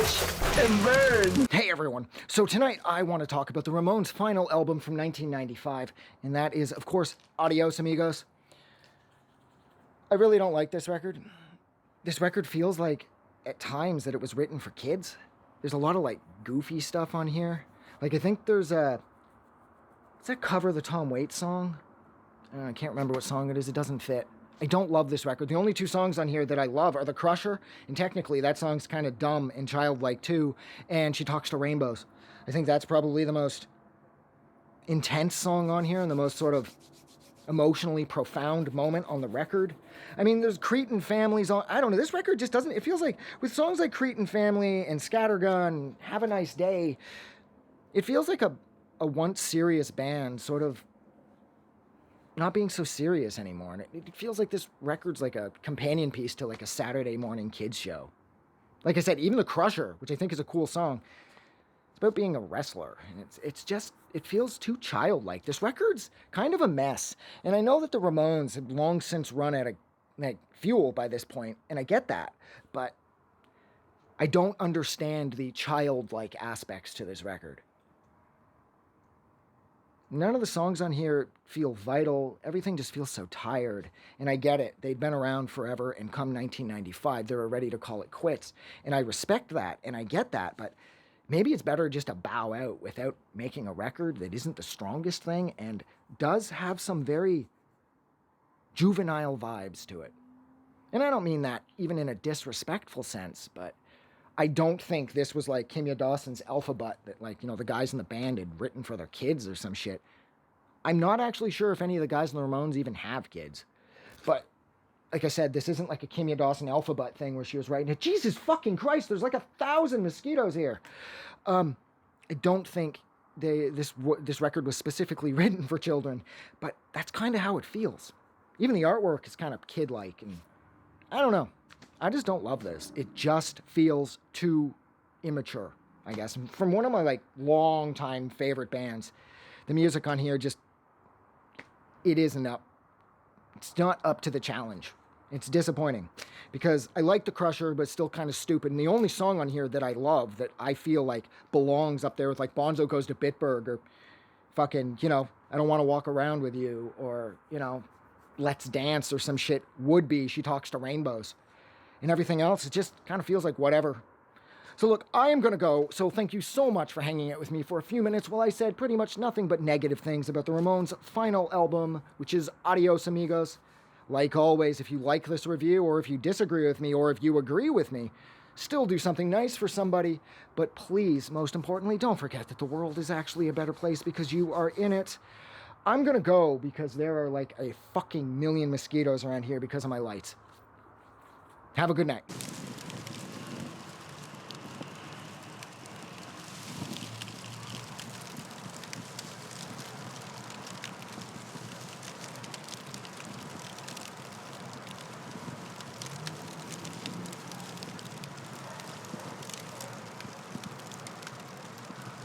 Watch and burn. Hey everyone, so tonight I want to talk about the Ramones' final album from 1995, and that is, of course, Adios, Amigos. I really don't like this record. This record feels like, at times, that it was written for kids. There's a lot of, goofy stuff on here. I think there's it's that cover of the Tom Waits song. I can't remember what song it is. It doesn't fit. I don't love this record. The only two songs on here that I love are The Crusher, and technically that song's kind of dumb and childlike too, and She Talks to Rainbows. I think that's probably the most intense song on here and the most sort of emotionally profound moment on the record. I mean, there's Cretin Family's on. I don't know. This record just doesn't. It feels like with songs like Cretin Family and Scattergun, Have a Nice Day, it feels like a once serious band sort of not being so serious anymore. And it feels like this record's like a companion piece to like a Saturday morning kids show. Like I said, even The Crusher, which I think is a cool song, it's about being a wrestler. And it's just, it feels too childlike. This record's kind of a mess. And I know that the Ramones have long since run out of fuel by this point, and I get that. But I don't understand the childlike aspects to this record. None of the songs on here feel vital. Everything just feels so tired. And I get it. They'd been around forever, and come 1995, they were ready to call it quits. And I respect that, and I get that. But maybe it's better just to bow out without making a record that isn't the strongest thing and does have some very juvenile vibes to it. And I don't mean that even in a disrespectful sense, but I don't think this was like Kimya Dawson's Alphabet that, the guys in the band had written for their kids or some shit. I'm not actually sure if any of the guys in the Ramones even have kids. But, like I said, this isn't like a Kimya Dawson Alphabet thing where she was writing it. Jesus fucking Christ, there's like 1,000 mosquitoes here. I don't think this record was specifically written for children, but that's kind of how it feels. Even the artwork is kind of kid-like, and I don't know. I just don't love this. It just feels too immature, I guess. From one of my, long-time favorite bands, the music on here just, it isn't up. It's not up to the challenge. It's disappointing because I like The Crusher, but it's still kind of stupid. And the only song on here that I love that I feel like belongs up there with, Bonzo Goes to Bitburg or fucking, I Don't Want to Walk Around With You or, Let's Dance or some shit would be She Talks to Rainbows. And everything else, it just kind of feels like whatever. So look, I am going to go, so thank you so much for hanging out with me for a few minutes while I said pretty much nothing but negative things about the Ramones' final album, which is Adios, Amigos. Like always, if you like this review, or if you disagree with me, or if you agree with me, still do something nice for somebody. But please, most importantly, don't forget that the world is actually a better place because you are in it. I'm going to go because there are a fucking million mosquitoes around here because of my lights. Have a good night.